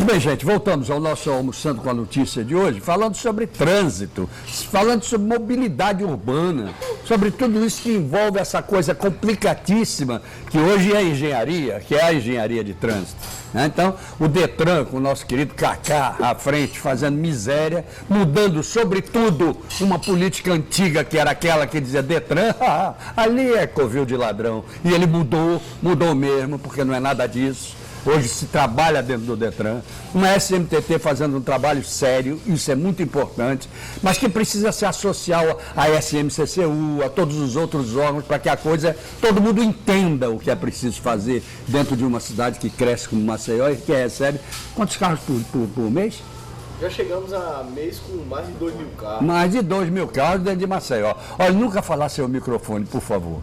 bem, gente, voltamos ao nosso Almoçando com a Notícia de hoje, falando sobre trânsito, falando sobre mobilidade urbana, sobre tudo isso que envolve essa coisa complicatíssima que hoje é a engenharia, que é a engenharia de trânsito. Né? Então, o Detran, com o nosso querido Cacá à frente, fazendo miséria, mudando, sobretudo, uma política antiga que era aquela que dizia Detran, ali é covil de ladrão. E ele mudou mesmo, porque não é nada disso. Hoje se trabalha dentro do Detran, uma SMTT fazendo um trabalho sério, isso é muito importante, mas que precisa se associar à SMCCU, a todos os outros órgãos, para que a coisa, todo mundo entenda o que é preciso fazer dentro de uma cidade que cresce como Maceió e que recebe quantos carros por mês? Já chegamos a mês com mais de 2 mil carros. Mais de 2 mil carros dentro de Maceió. Olha, nunca falar seu microfone, por favor.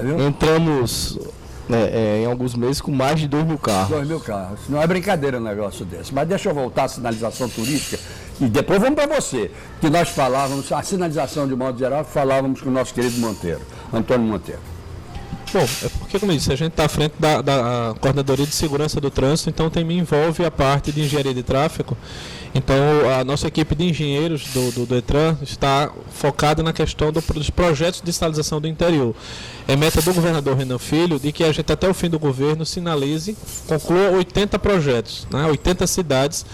Viu? Entramos... em alguns meses com mais de 2 mil carros. 2 mil carros. Não é brincadeira um negócio desse. Mas deixa eu voltar à sinalização turística e depois vamos para você. Que nós falávamos, a sinalização de modo geral, falávamos com o nosso querido Monteiro, Antônio Monteiro. Bom, é porque, como eu disse, a gente está à frente da Coordenadoria de Segurança do Trânsito, então me envolve a parte de engenharia de tráfego. Então, a nossa equipe de engenheiros do Detran está focada na questão dos projetos de sinalização do interior. É meta do governador Renan Filho de que a gente, até o fim do governo, conclua 80 projetos, né, 80 cidades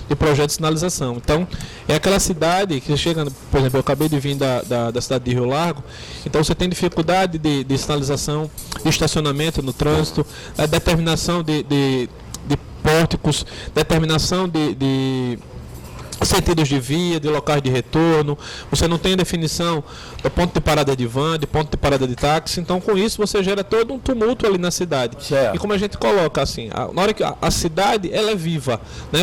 de projetos de sinalização. Então, é aquela cidade que chega, por exemplo, eu acabei de vir da cidade de Rio Largo, então você tem dificuldade de sinalização, de estacionamento no trânsito, a determinação de pórticos, determinação de sentidos de via, de locais de retorno, você não tem definição do ponto de parada de van, de ponto de parada de táxi, então com isso você gera todo um tumulto ali na cidade. Certo. E como a gente coloca assim, na hora que a cidade ela é viva, né?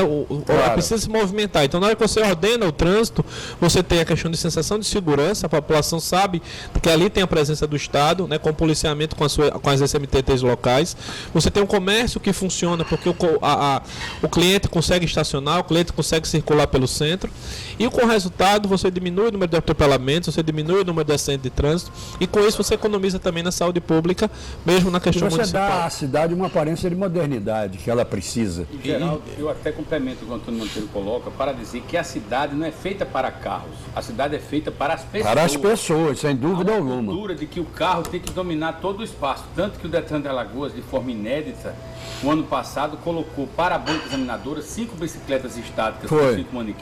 Ela precisa se movimentar, então na hora que você ordena o trânsito, você tem a questão de sensação de segurança, a população sabe que ali tem a presença do Estado, né? Com o policiamento, com as SMTTs locais, você tem um comércio que funciona, porque o cliente consegue estacionar, o cliente consegue circular pelo centro, e com o resultado você diminui o número de atropelamentos, você diminui o número de acidentes de trânsito, e com isso você economiza também na saúde pública, mesmo na questão municipal. Você dá à cidade uma aparência de modernidade que ela precisa. Em geral, eu até complemento o que o Antônio Monteiro coloca para dizer que a cidade não é feita para carros, a cidade é feita para as pessoas. Para as pessoas, sem dúvida alguma. A cultura de que o carro tem que dominar todo o espaço, tanto que o Detran de Alagoas, de forma inédita, o ano passado colocou para a banca examinadora 5 bicicletas estáticas com 5 manequins,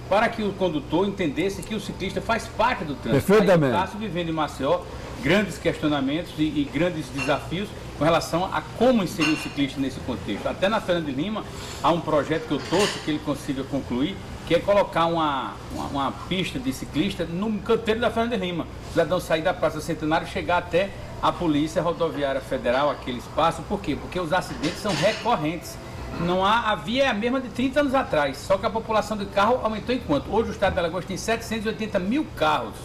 para que o condutor entendesse que o ciclista faz parte do trânsito. Perfeitamente. Aí está vivendo em Maceió grandes questionamentos e grandes desafios com relação a como inserir o ciclista nesse contexto. Até na Fernando de Lima há um projeto que eu torço que ele consiga concluir, que é colocar uma pista de ciclista no canteiro da Fernando de Lima. O cidadão sair da Praça Centenário e chegar até a Polícia Rodoviária Federal, aquele espaço. Por quê? Porque os acidentes são recorrentes. A via é a mesma de 30 anos atrás, só que a população de carro aumentou em quanto? Hoje o estado de Alagoas tem 780 mil carros.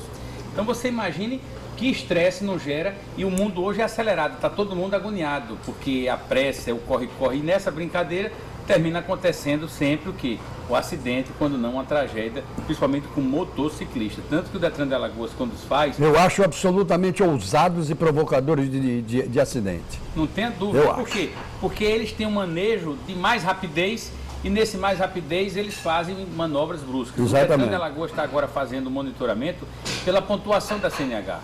Então você imagine que estresse não gera, e o mundo hoje é acelerado, está todo mundo agoniado, porque a pressa, é o corre-corre, e nessa brincadeira termina acontecendo sempre o que? O acidente, quando não uma tragédia, principalmente com motociclista. Tanto que o Detran de Alagoas, quando os faz... Eu acho absolutamente ousados e provocadores de acidente. Não tenha dúvida. Por quê? Porque eles têm um manejo de mais rapidez, e nesse mais rapidez eles fazem manobras bruscas. Exatamente. O Detran de Alagoas está agora fazendo monitoramento pela pontuação da CNH.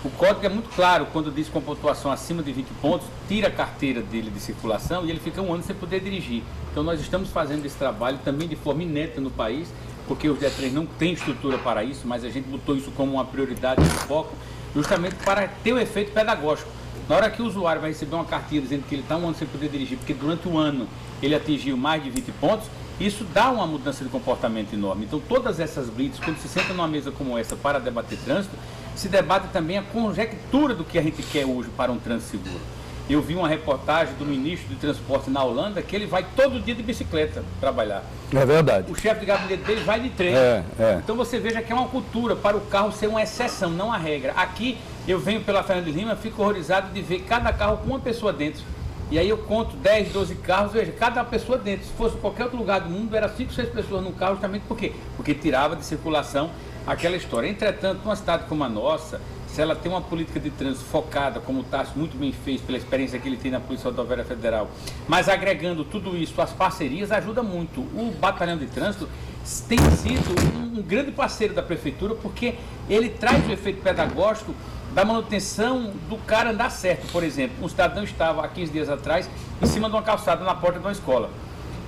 O código é muito claro, quando diz com pontuação acima de 20 pontos, tira a carteira dele de circulação e ele fica um ano sem poder dirigir. Então nós estamos fazendo esse trabalho também de forma inédita no país, porque os Detrans não têm estrutura para isso, mas a gente botou isso como uma prioridade de foco, justamente para ter o efeito pedagógico. Na hora que o usuário vai receber uma carteira dizendo que ele está um ano sem poder dirigir, porque durante um ano ele atingiu mais de 20 pontos, isso dá uma mudança de comportamento enorme. Então todas essas blitz, quando se senta numa mesa como essa para debater trânsito, se debate também a conjectura do que a gente quer hoje para um trânsito seguro. Eu vi uma reportagem do ministro de Transporte na Holanda que ele vai todo dia de bicicleta trabalhar. É verdade. O chefe de gabinete dele vai de trem. Então você veja que é uma cultura para o carro ser uma exceção, não a regra. Aqui eu venho pela Fernando de Lima, fico horrorizado de ver cada carro com uma pessoa dentro. E aí eu conto 10, 12 carros, veja, cada pessoa dentro. Se fosse qualquer outro lugar do mundo, era 5, 6 pessoas no carro, justamente por quê? Porque tirava de circulação aquela história. Entretanto, numa cidade como a nossa, se ela tem uma política de trânsito focada, como o Tássio muito bem fez, pela experiência que ele tem na Polícia Rodoviária Federal, mas agregando tudo isso, as parcerias ajuda muito. O Batalhão de Trânsito tem sido um grande parceiro da Prefeitura, porque ele traz o efeito pedagógico da manutenção do cara andar certo. Por exemplo, um cidadão estava há 15 dias atrás em cima de uma calçada na porta de uma escola.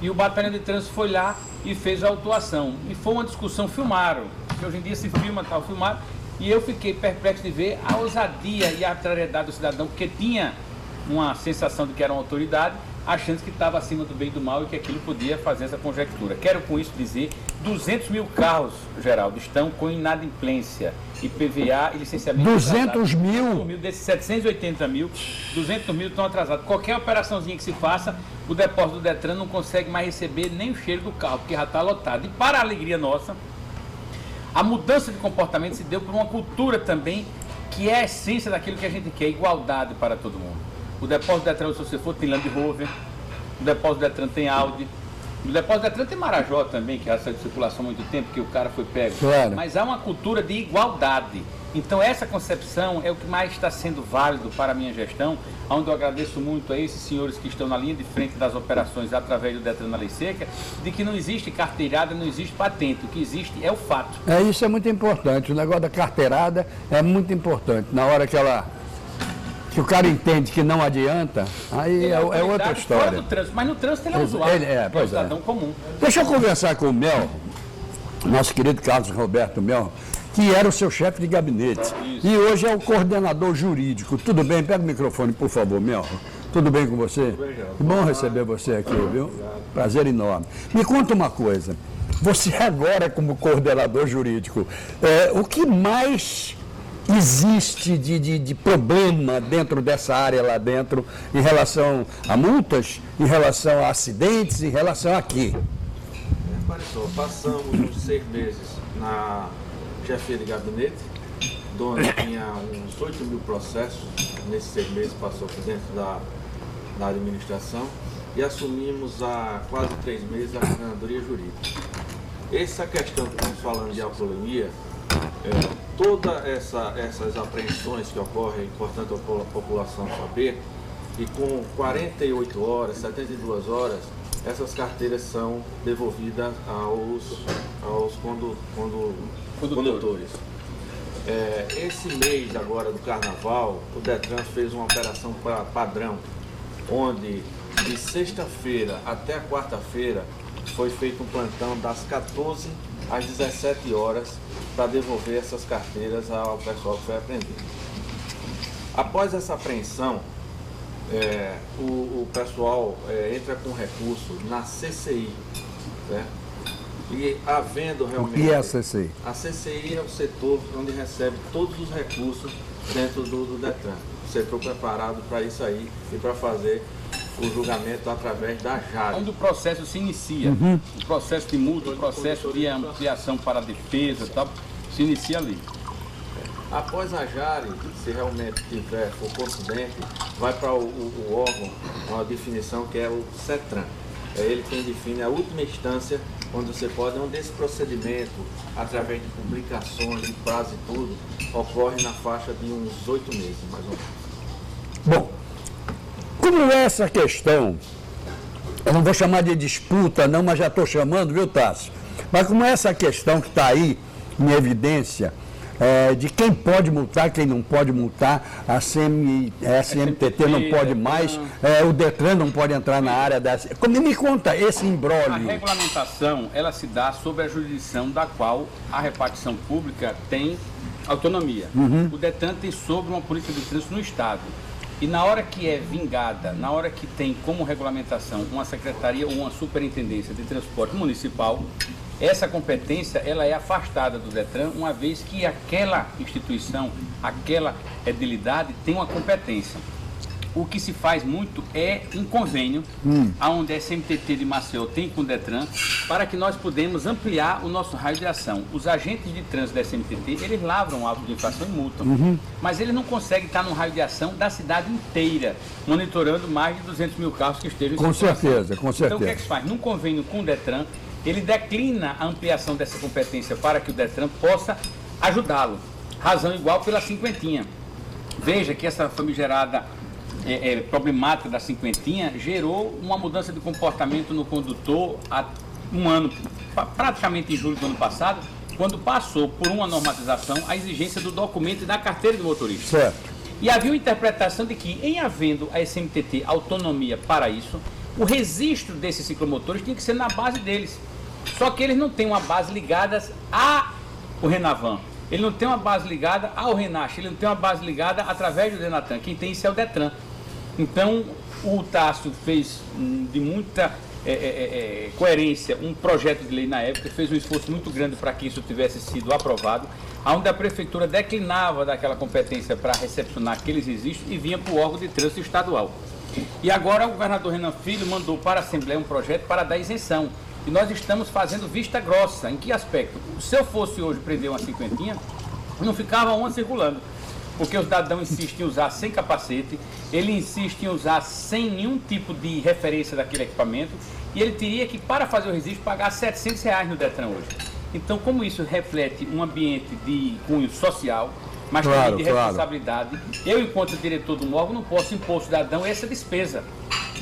E o Batalhão de Trânsito foi lá e fez a autuação. E foi uma discussão, filmaram, porque hoje em dia se filma, tal, filmaram. E eu fiquei perplexo de ver a ousadia e a arbitrariedade do cidadão, porque tinha uma sensação de que era uma autoridade, achando que estava acima do bem e do mal e que aquilo podia fazer essa conjectura. Quero com isso dizer, 200 mil carros, Geraldo, estão com inadimplência, IPVA e licenciamento 200 mil? Desses 780 mil, 200 mil estão atrasados. Qualquer operaçãozinha que se faça, o depósito do Detran não consegue mais receber nem o cheiro do carro, porque já está lotado. E para a alegria nossa, a mudança de comportamento se deu por uma cultura também, que é a essência daquilo que a gente quer, igualdade para todo mundo. O depósito do Detran, se você for, tem Land Rover, o depósito do Detran tem Audi, o depósito do Detran tem Marajó também, que já saiu de circulação há muito tempo, porque o cara foi pego. Claro. Mas há uma cultura de igualdade. Então essa concepção é o que mais está sendo válido para a minha gestão, onde eu agradeço muito a esses senhores que estão na linha de frente das operações através do Detran na Lei Seca, de que não existe carteirada, não existe patente, o que existe é o fato. Isso é muito importante, o negócio da carteirada é muito importante. Na hora que o cara entende que não adianta, aí é outra história. Fora do trânsito, mas no trânsito ele é usuário, é um cidadão comum. Deixa eu conversar com o Mel, nosso querido Carlos Roberto Mel, que era o seu chefe de gabinete. Isso. E hoje é o coordenador jurídico. Tudo bem? Pega o microfone, por favor, Mel. Tudo bem com você? Tudo bem, que bom receber você aqui, viu? Prazer enorme. Me conta uma coisa. Você agora, como coordenador jurídico, o que mais existe de problema dentro dessa área lá dentro, em relação a multas, em relação a acidentes, em relação a quê? Passamos uns 6 meses na chefia de gabinete, onde tinha uns 8 mil processos, nesses 6 meses passou por dentro da administração, e assumimos há quase 3 meses a coordenadoria jurídica. Essa questão que estamos falando de alcoolemia, todas essas apreensões que ocorrem, é importante a população saber, e com 48 horas, 72 horas, essas carteiras são devolvidas aos condutores. Esse mês agora do Carnaval, o Detran fez uma operação padrão, onde de sexta-feira até a quarta-feira foi feito um plantão das 14 às 17 horas para devolver essas carteiras ao pessoal que foi apreendido. Após essa apreensão, o pessoal entra com recurso na CCI, certo? E havendo realmente... E a CCI? A CCI é o setor onde recebe todos os recursos dentro do Detran. O setor preparado para isso aí e para fazer o julgamento através da JARE. Onde o processo se inicia, o processo de multa, o processo de ampliação para a defesa, tal, se inicia ali. Após a JARE, se realmente for coincidente, vai para o órgão, uma definição que é o CETRAN. É ele quem define a última instância, onde você pode, onde esse procedimento, através de publicações, de prazo e tudo, ocorre na faixa de uns 8 meses, mais ou menos. Bom, como é essa questão, eu não vou chamar de disputa não, mas já estou chamando, viu, Tássio? Mas como é essa questão que está aí em evidência, de quem pode multar, quem não pode multar, a SMTT não pode mais, o Detran não pode entrar na área da... Como me conta esse imbróglio? A regulamentação, ela se dá sob a jurisdição da qual a repartição pública tem autonomia. O Detran tem sobre uma política de trânsito no Estado. E na hora que é vingada, na hora que tem como regulamentação uma secretaria ou uma superintendência de transporte municipal, essa competência ela é afastada do Detran, uma vez que aquela instituição, aquela edilidade tem uma competência. O que se faz muito é um convênio, onde a SMTT de Maceió tem com o Detran, para que nós podemos ampliar o nosso raio de ação. Os agentes de trânsito da SMTT, eles lavram o auto de infração e multam, mas eles não conseguem estar no raio de ação da cidade inteira, monitorando mais de 200 mil carros que estejam em circulação. Com certeza, com certeza. Então o que é que se faz? Num convênio com o Detran, ele declina a ampliação dessa competência para que o Detran possa ajudá-lo razão igual pela cinquentinha. Veja que essa famigerada problemática da cinquentinha gerou uma mudança de comportamento no condutor há um ano, praticamente em julho do ano passado, quando passou por uma normatização a exigência do documento e da carteira do motorista. Certo. E havia uma interpretação de que, em havendo a SMTT autonomia para isso, o registro desses ciclomotores tinha que ser na base deles. Só que eles não têm uma base ligada ao Renavan, ele não tem uma base ligada ao Renache, ele não tem uma base ligada através do Denatan. Quem tem isso é o Detran. Então, o Tássio fez de muita coerência um projeto de lei na época, fez um esforço muito grande para que isso tivesse sido aprovado, onde a prefeitura declinava daquela competência para recepcionar aqueles registros e vinha para o órgão de trânsito estadual. E agora o governador Renan Filho mandou para a Assembleia um projeto para dar isenção. E nós estamos fazendo vista grossa. Em que aspecto? Se eu fosse hoje prender uma cinquentinha, não ficava uma circulando. Porque o cidadão insiste em usar sem capacete, ele insiste em usar sem nenhum tipo de referência daquele equipamento, e ele teria que, para fazer o registro, pagar R$700 no Detran hoje. Então, como isso reflete um ambiente de cunho social, mas também de responsabilidade, eu, enquanto diretor do órgão, não posso impor ao cidadão essa despesa.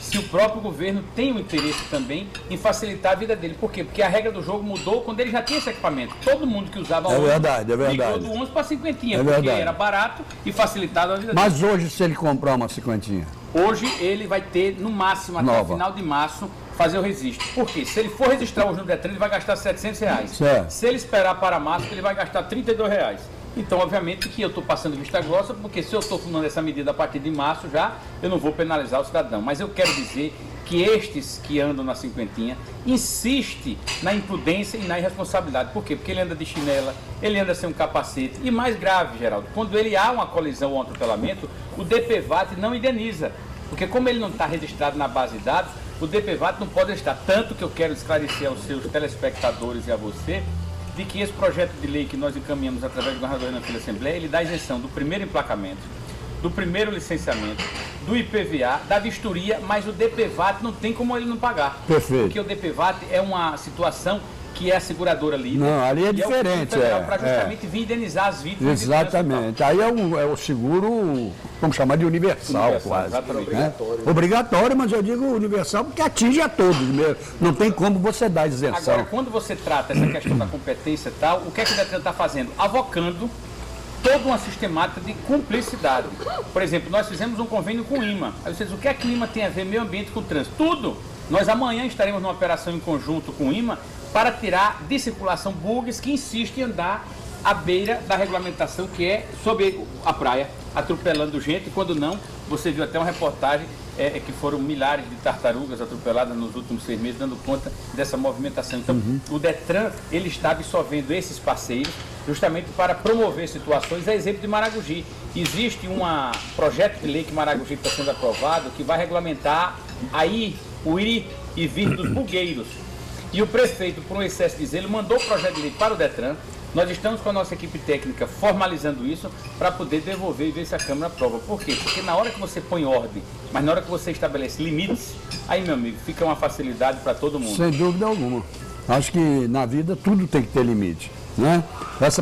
Se o próprio governo tem um interesse também em facilitar a vida dele. Por quê? Porque a regra do jogo mudou quando ele já tinha esse equipamento. Todo mundo que usava o 11 migrou do 11 para a cinquentinha, porque era barato e facilitava a vida dele. Mas hoje, se ele comprar uma cinquentinha? Hoje ele vai ter, no máximo, até o final de março, fazer o registro. Por quê? Se ele for registrar hoje no Detran, ele vai gastar R$700. Certo. Se ele esperar para março, ele vai gastar R$32. Então, obviamente que eu estou passando vista grossa, porque se eu estou tomando essa medida a partir de março já, eu não vou penalizar o cidadão. Mas eu quero dizer que estes que andam na cinquentinha insistem na imprudência e na irresponsabilidade. Por quê? Porque ele anda de chinela, ele anda sem um capacete. E mais grave, Geraldo, quando ele há uma colisão ou um atropelamento, o DPVAT não indeniza. Porque como ele não está registrado na base de dados, o DPVAT não pode estar. Tanto que eu quero esclarecer aos seus telespectadores e a você, de que esse projeto de lei que nós encaminhamos através do governador Renan Filho da Assembleia, ele dá isenção do primeiro emplacamento, do primeiro licenciamento, do IPVA, da vistoria, mas o DPVAT não tem como ele não pagar. Perfeito. Porque o DPVAT é uma situação que é a seguradora líder. Não, ali é diferente. Para justamente vir indenizar as vítimas. Exatamente. Aí é o seguro, vamos chamar de universal quase. Exatamente. Né? Obrigatório, mas eu digo universal porque atinge a todos mesmo. Não tem como você dar isenção. Agora, quando você trata essa questão da competência e tal, o que é que o Detran está fazendo? Avocando toda uma sistemática de cumplicidade. Por exemplo, nós fizemos um convênio com o IMA. Aí você diz, o que é que o IMA tem a ver meio ambiente com trânsito? Tudo! Nós amanhã estaremos numa operação em conjunto com o IMA para tirar de circulação bugs que insistem em andar à beira da regulamentação que é sobre a praia, atropelando gente. Quando não, você viu até uma reportagem que foram milhares de tartarugas atropeladas nos últimos 6 meses, dando conta dessa movimentação. Então, o Detran, ele está absorvendo esses parceiros justamente para promover situações, a exemplo de Maragogi. Existe um projeto de lei que Maragogi está sendo aprovado, que vai regulamentar o ir e vir dos bugueiros. E o prefeito, por um excesso de zelo, mandou o projeto de lei para o Detran. Nós estamos com a nossa equipe técnica formalizando isso para poder devolver e ver se a Câmara aprova. Por quê? Porque na hora que você põe ordem, mas na hora que você estabelece limites, aí, meu amigo, fica uma facilidade para todo mundo. Sem dúvida alguma. Acho que na vida tudo tem que ter limite. Né?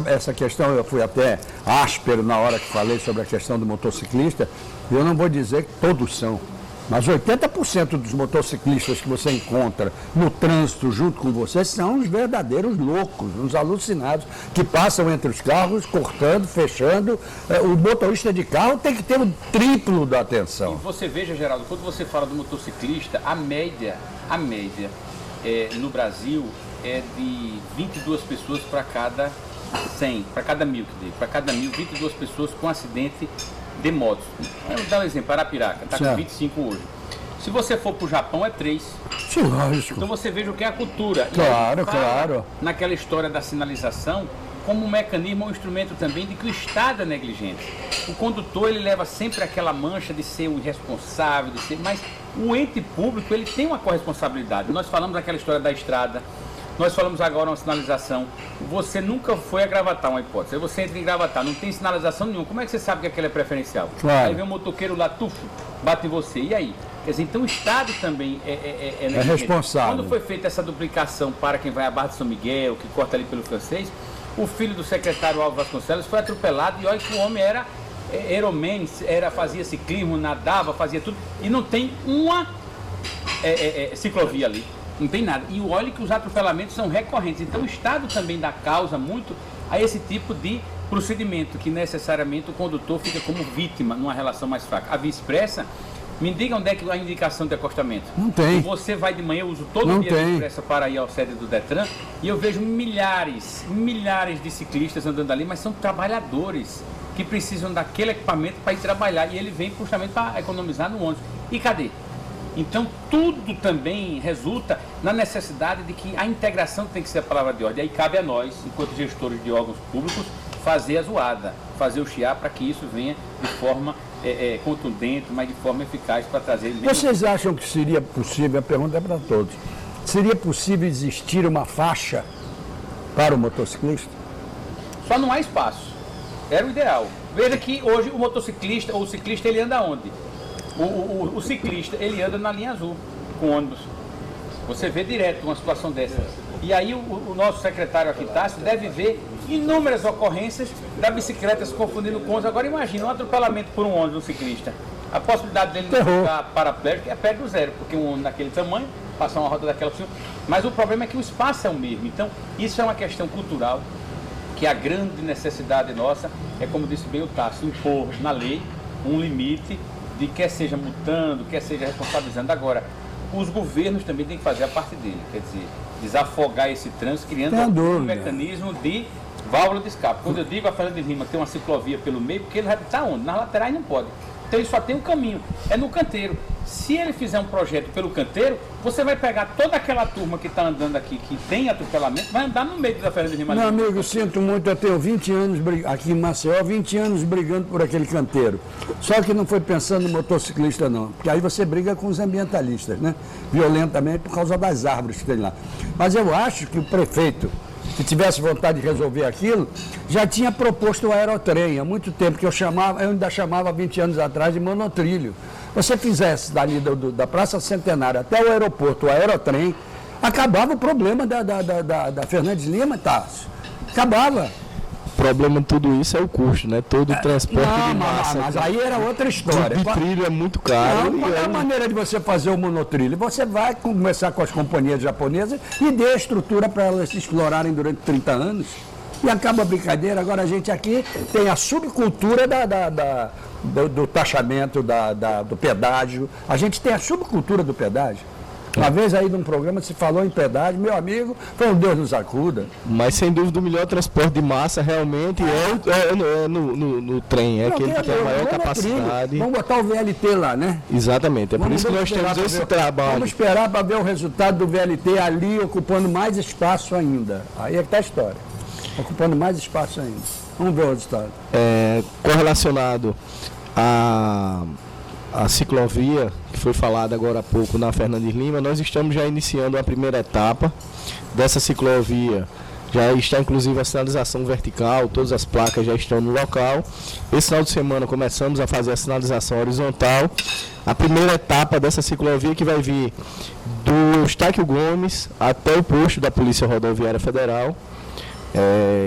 Essa questão, eu fui até áspero na hora que falei sobre a questão do motociclista. Eu não vou dizer que todos são. Mas 80% dos motociclistas que você encontra no trânsito junto com você são os verdadeiros loucos, os alucinados, que passam entre os carros, cortando, fechando. O motorista de carro tem que ter o triplo da atenção. E você veja, Geraldo, quando você fala do motociclista, a média no Brasil é de 22 pessoas para cada 100, para cada 1000, para cada 1000, 22 pessoas com acidente de motos. Vou dar um exemplo, Arapiraca, está com 25 hoje. Se você for para o Japão, é 3. Sim, lógico. Então você veja o que é a cultura. Claro, e aí, claro. Naquela história da sinalização, como um mecanismo, um instrumento também de que o Estado é negligente. O condutor, ele leva sempre aquela mancha de ser o irresponsável, mas o ente público, ele tem uma corresponsabilidade. Nós falamos daquela história da estrada, nós falamos agora uma sinalização. Você nunca foi a Gravatar, uma hipótese. Aí você entra em Gravatar, não tem sinalização nenhuma. Como é que você sabe que aquela é preferencial? Claro. Aí vem um motoqueiro lá, bate em você. E aí? Quer dizer, então o Estado também é responsável. Quando foi feita essa duplicação para quem vai à Barra de São Miguel, que corta ali pelo Francês, O filho do secretário Alves Vasconcelos foi atropelado e olha que o homem era aeromane, fazia ciclismo, nadava, fazia tudo. E não tem uma ciclovia ali. Não tem nada. E olha que os atropelamentos são recorrentes. Então o Estado também dá causa muito a esse tipo de procedimento, que necessariamente o condutor fica como vítima numa relação mais fraca. A via expressa, me diga onde é que a indicação de acostamento. Não tem. Você vai de manhã, eu uso todo dia a via expressa para ir ao sede do Detran, e eu vejo milhares de ciclistas andando ali, mas são trabalhadores que precisam daquele equipamento para ir trabalhar, e ele vem justamente para economizar no ônibus. E cadê? Então, tudo também resulta na necessidade de que a integração tem que ser a palavra de ordem. Aí cabe a nós, enquanto gestores de órgãos públicos, fazer a zoada, fazer o chiar para que isso venha de forma contundente, mas de forma eficaz para trazer... Vocês acham que seria possível, a pergunta é para todos, seria possível existir uma faixa para o motociclista? Só não há espaço. Era o ideal. Veja que hoje o motociclista ou o ciclista, ele anda onde? O ciclista, ele anda na linha azul, com ônibus. Você vê direto uma situação dessa. E aí o nosso secretário aqui, Tássio, deve ver inúmeras ocorrências da bicicleta se confundindo com ônibus. Agora imagina um atropelamento por um ônibus, um ciclista. A possibilidade dele não ficar paraplégico é perto do zero, porque um ônibus daquele tamanho, passar uma roda daquela opção. Mas o problema é que o espaço é o mesmo. Então, isso é uma questão cultural, que a grande necessidade nossa é, como disse bem o Tássio, impor na lei um limite de quer seja multando, quer seja responsabilizando. Agora, os governos também têm que fazer a parte dele, quer dizer, desafogar esse trânsito, criando um mecanismo de válvula de escape. Quando eu digo a Fernando de Lima tem uma ciclovia pelo meio, porque ele vai estar onde? Nas laterais não pode. Então ele só tem um caminho, é no canteiro. Se ele fizer um projeto pelo canteiro, você vai pegar toda aquela turma que está andando aqui, que tem atropelamento, vai andar no meio da Fernando de Lima. Meu amigo, sinto muito, eu tenho 20 anos aqui em Maceió, 20 anos brigando por aquele canteiro. Só que não foi pensando no motociclista não, porque aí você briga com os ambientalistas, né? Violentamente por causa das árvores que tem lá. Mas eu acho que o prefeito, se tivesse vontade de resolver aquilo, já tinha proposto o aerotrem há muito tempo, que eu ainda chamava 20 anos atrás de monotrilho. Você fizesse dali da Praça Centenária até o aeroporto, o aerotrem, acabava o problema da Fernandes Lima, Tássio. Acabava. O problema de tudo isso é o custo, né? Todo o transporte de massa. Mas aí era outra história. O trilho é muito caro. Qual é a maneira de você fazer o monotrilho? Você vai começar com as companhias japonesas e dê a estrutura para elas se explorarem durante 30 anos. E acaba a brincadeira. Agora a gente aqui tem a subcultura do taxamento, do pedágio. A gente tem a subcultura do pedágio. Uma vez aí num programa se falou em pedágio, meu amigo, foi um Deus nos acuda. Mas sem dúvida o melhor transporte de massa realmente é no trem, é aquele que tem a maior capacidade. Vamos botar o VLT lá, né? Exatamente, é por isso que nós temos esse trabalho. Vamos esperar para ver o resultado do VLT ali ocupando mais espaço ainda. Aí é que está a história. Ocupando mais espaço ainda. Vamos ver o resultado. Correlacionado a ciclovia, que foi falada agora há pouco na Fernandes Lima, nós estamos já iniciando a primeira etapa dessa ciclovia. Já está inclusive a sinalização vertical, todas as placas já estão no local. Esse final de semana começamos a fazer a sinalização horizontal. A primeira etapa dessa ciclovia que vai vir do Eustáquio Gomes até o posto da Polícia Rodoviária Federal.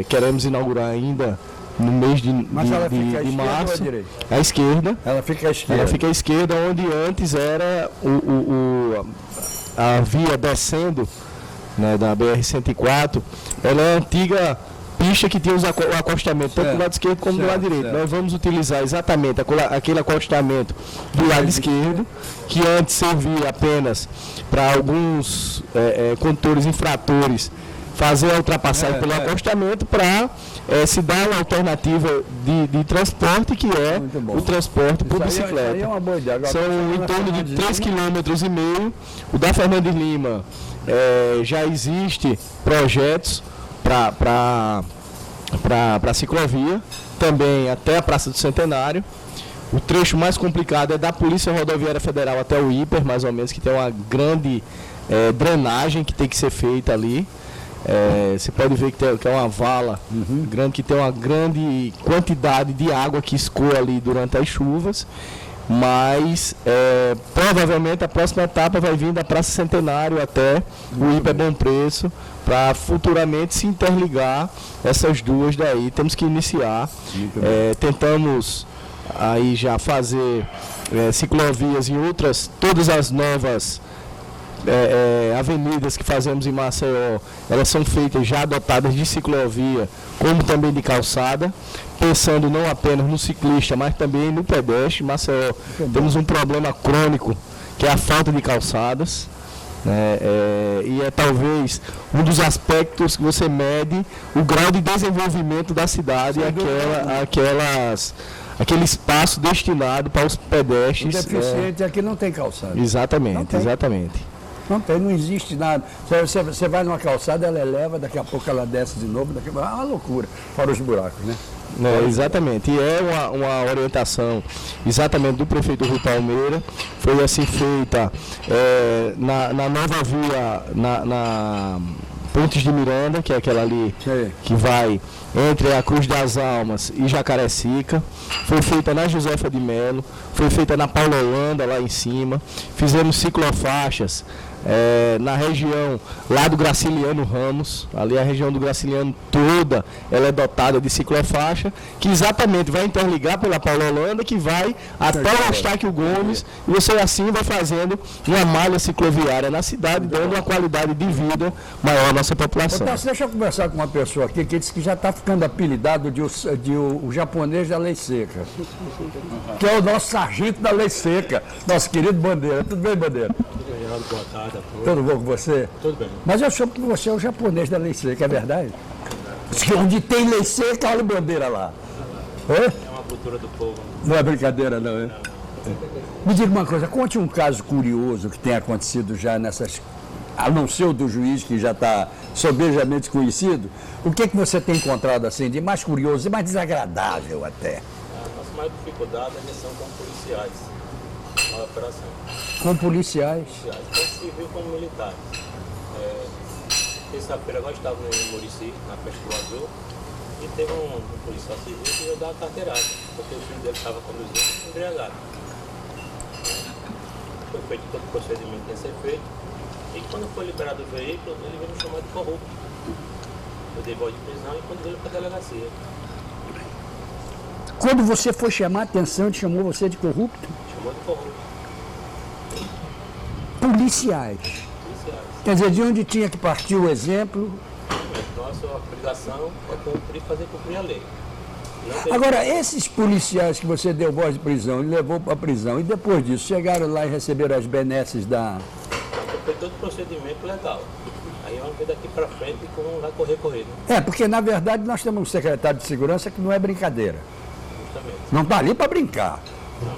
Queremos inaugurar ainda no mês de março. À esquerda. Ela fica à esquerda. Ela fica à esquerda, onde antes era a via descendo, né, da BR-104. Ela é a antiga pista que tinha o acostamento, tanto do lado esquerdo como do lado direito. Nós vamos utilizar exatamente aquele acostamento do lado esquerdo, que antes servia apenas para alguns condutores infratores fazer a ultrapassagem pelo acostamento para se dar uma alternativa de transporte, que é o transporte por bicicleta. Isso aí é uma boa ideia. Agora, são em torno de 3,5 km. O da Fernandes Lima já existe projetos para ciclovia, também até a Praça do Centenário. O trecho mais complicado é da Polícia Rodoviária Federal até o Hiper, mais ou menos, que tem uma grande drenagem que tem que ser feita ali. Você pode ver que é uma vala grande, que tem uma grande quantidade de água que escoa ali durante as chuvas. mas provavelmente a próxima etapa vai vir da Praça Centenário até o Hiper Bom Preço, para futuramente se interligar essas duas daí. Temos que iniciar, tentamos aí já fazer ciclovias em todas as novas avenidas que fazemos em Maceió, elas são feitas já dotadas de ciclovia, como também de calçada, pensando não apenas no ciclista, mas também no pedestre. Maceió temos um problema crônico, que é a falta de calçadas, né? E é talvez um dos aspectos que você mede o grau de desenvolvimento da cidade, aquele espaço destinado para os pedestres. O deficiente aqui não tem calçada. Exatamente, exatamente. Não tem, não existe nada. Você vai numa calçada, ela eleva, daqui a pouco ela desce de novo, é uma loucura, fora os buracos, né? Exatamente, e é uma orientação exatamente do prefeito Rui Palmeira, foi assim feita na nova via, na Pontes de Miranda, que é aquela ali que vai entre a Cruz das Almas e Jacarecica, foi feita na Josefa de Melo, foi feita na Paula Holanda, lá em cima, fizemos ciclofaixas na região lá do Graciliano Ramos, ali a região do Graciliano toda, ela é dotada de ciclofaixa, que exatamente vai interligar pela Paula Holanda, que vai até o Eustáquio Gomes, e você assim vai fazendo uma malha cicloviária na cidade, dando uma qualidade de vida maior à nossa população. Então, deixa eu conversar com uma pessoa aqui que disse que já está ficando apelidado de o japonês da lei seca, que é o nosso sargento da lei seca, nosso querido Bandeira. Tudo bem, Bandeira? Boa tarde. Tudo bom com você? Tudo bem. Mas eu soube que você é o japonês da lei seca, é verdade? Diz que onde tem lei seca, olha o Bandeira lá. É uma cultura do povo. Não é brincadeira, não, é? Me diga uma coisa, conte um caso curioso que tenha acontecido já nessas... A não ser o do juiz, que já está sobejamente conhecido, o que você tem encontrado assim de mais curioso e mais desagradável até? A nossa maior dificuldade é a missão com policiais, na operação. Com policiais? Tanto civil como militares. Terça-feira nós estávamos em Murici, na Festa do Azul, e teve um policial civil que veio dar uma carteirada, porque o filho dele estava conduzindo embriagado. Foi feito todo o procedimento que tem que ser feito. E quando foi liberado o veículo, ele veio me chamar de corrupto. Eu dei voz de prisão e conduzi para a delegacia. Quando você foi chamar a atenção, ele chamou você de corrupto? Chamou de corrupto. Policiais. Quer dizer, de onde tinha que partir o exemplo? Nossa obrigação é fazer cumprir a lei. Agora, esses policiais que você deu voz de prisão, ele levou para a prisão, e depois disso, chegaram lá e receberam as benesses da... Foi todo o procedimento legal. Aí vamos ver daqui para frente como vai correr, né? Porque na verdade nós temos um secretário de segurança que não é brincadeira. Justamente. Não está ali para brincar.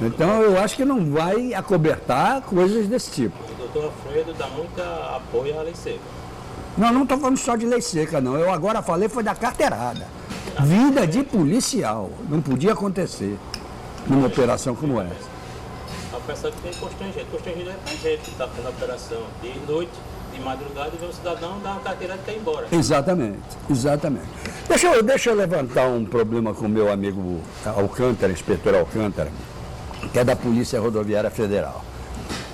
Então eu acho que não vai acobertar coisas desse tipo. O doutor Alfredo dá muito apoio à lei seca. Não estou falando só de lei seca, não. Eu agora falei foi da carteirada. Vida de policial. Não podia acontecer numa operação como essa. A pessoa que tem constrangimento. Constrangimento é pra gente que está fazendo a operação de noite, de madrugada, e vê o cidadão dar uma carteirada e quer ir embora. Exatamente. Deixa eu levantar um problema com o meu amigo Alcântara, inspetor Alcântara, que é da Polícia Rodoviária Federal.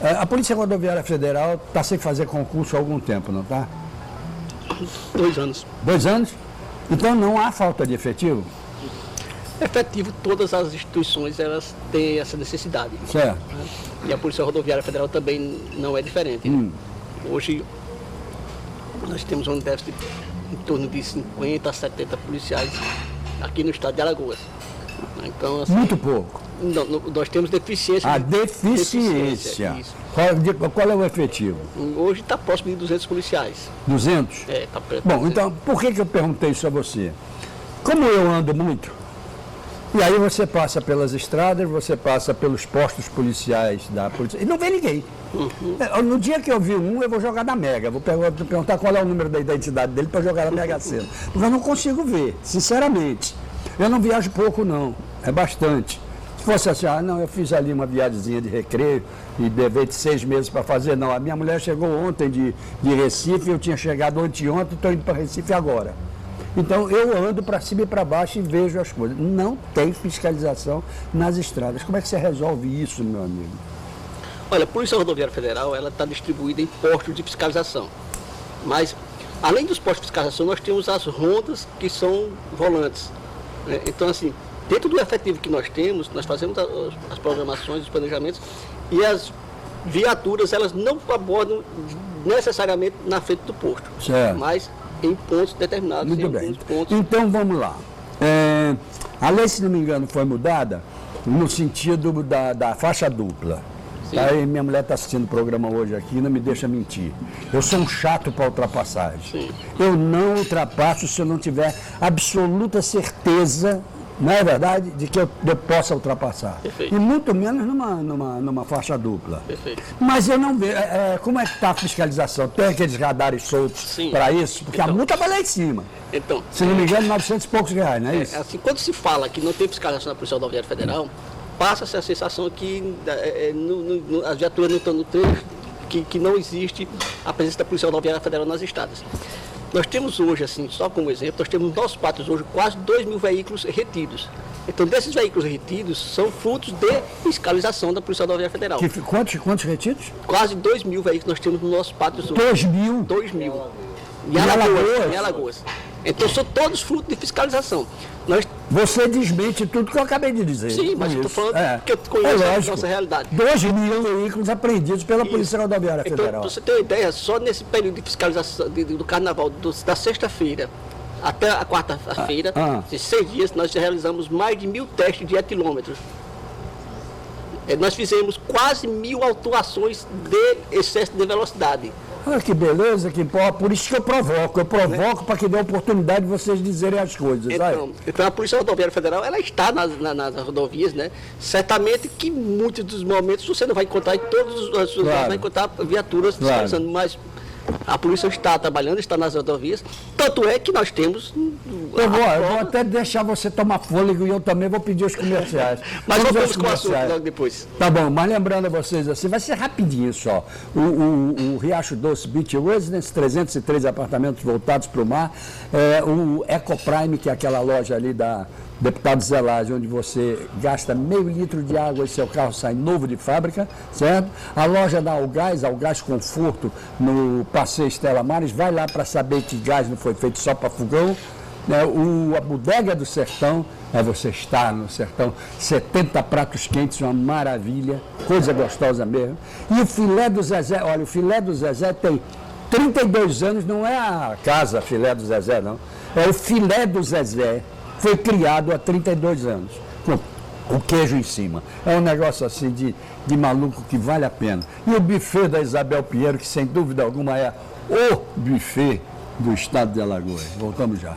A Polícia Rodoviária Federal está sem fazer concurso há algum tempo, não está? 2 anos. 2 anos? Então não há falta de efetivo? Efetivo, todas as instituições elas têm essa necessidade. Certo. E a Polícia Rodoviária Federal também não é diferente. Né? Hoje nós temos um déficit em torno de 50 a 70 policiais aqui no estado de Alagoas. Então, assim, muito pouco. Nós temos deficiência. A deficiência. Isso. Qual é o efetivo? Hoje está próximo de 200 policiais. 200? Está perto. Bom, então, por que eu perguntei isso a você? Como eu ando muito, e aí você passa pelas estradas, você passa pelos postos policiais da polícia, e não vê ninguém. No dia que eu vi um, eu vou jogar na Mega. Vou perguntar qual é o número da identidade dele para jogar na Mega Sena. Porque eu não consigo ver, sinceramente. Eu não viajo pouco, não. É bastante. Se fosse assim, eu fiz ali uma viagemzinha de recreio e levei de 6 meses para fazer. Não, a minha mulher chegou ontem de Recife, eu tinha chegado anteontem e estou indo para Recife agora. Então eu ando para cima e para baixo e vejo as coisas. Não tem fiscalização nas estradas. Como é que você resolve isso, meu amigo? Olha, a Polícia Rodoviária Federal, ela está distribuída em postos de fiscalização. Mas, além dos postos de fiscalização, nós temos as rondas que são volantes. Né? Então, assim, dentro do efetivo que nós temos, nós fazemos as programações, os planejamentos, e as viaturas, elas não abordam necessariamente na frente do posto, certo, mas em pontos determinados. Muito em bem. Pontos. Então, vamos lá. A lei, se não me engano, foi mudada no sentido da faixa dupla. Tá? E minha mulher está assistindo o programa hoje aqui, não me deixa mentir. Eu sou um chato para ultrapassagem. Sim. Eu não ultrapasso se eu não tiver absoluta certeza, não é verdade, de que eu possa ultrapassar. Perfeito. E muito menos numa faixa dupla. Perfeito. Mas eu não vejo. Como é que está a fiscalização? Tem aqueles radares soltos para isso? Porque a multa vai lá em cima. Então, se não me engano, 900 e poucos reais, não é isso? Assim, quando se fala que não tem fiscalização na Polícia Rodoviária Federal, passa-se a sensação que as viaturas não estão no trecho, que não existe a presença da Polícia Rodoviária Federal nas estradas. Nós temos hoje, assim, só como exemplo, nós temos nos nossos pátios hoje quase 2.000 veículos retidos. Então, desses veículos retidos são frutos de fiscalização da Polícia Rodoviária Federal. Quantos retidos? Quase 2.000 veículos nós temos nos nossos pátios hoje. 2.000? 2.000. Em Alagoas. Então, são todos frutos de fiscalização. Você desmente tudo que eu acabei de dizer. Sim, mas eu estou falando que eu conheço a nossa realidade. 2.000 veículos apreendidos pela Polícia Rodoviária Federal. Então, para você ter uma ideia, só nesse período de fiscalização do carnaval, da sexta-feira até a quarta-feira, em 6 dias, nós realizamos mais de 1.000 testes de etilômetros. Nós fizemos quase 1.000 autuações de excesso de velocidade. Olha que beleza, que por isso que eu provoco. Eu provoco para que dê a oportunidade de vocês dizerem as coisas. Então a Polícia Rodoviária Federal, ela está nas rodovias, né? Certamente que em muitos dos momentos você não vai encontrar, em todos os lugares vai encontrar viaturas fiscalizando, mas a polícia está trabalhando, está nas rodovias, tanto é que nós temos... Eu vou até deixar você tomar fôlego e eu também vou pedir os comerciais. Mas vamos com o assunto logo depois. Tá bom, mas lembrando a vocês assim, vai ser rapidinho só. O Riacho Doce Beach Residence, 303 apartamentos voltados para o mar. O Ecoprime, que é aquela loja ali da Deputado Zelage, onde você gasta meio litro de água e seu carro sai novo de fábrica, certo? A loja da Algás Conforto, no Passeio Estela Maris, vai lá para saber que gás não foi feito só para fogão. A Bodega do Sertão, você estar no sertão, 70 pratos quentes, uma maravilha, coisa gostosa mesmo. E o filé do Zezé, olha, o filé do Zezé tem 32 anos, não é a casa filé do Zezé, não. É o filé do Zezé, foi criado há 32 anos, com o queijo em cima. É um negócio assim de maluco que vale a pena. E o buffet da Isabel Pinheiro, que sem dúvida alguma é o buffet do estado de Alagoas. Voltamos já.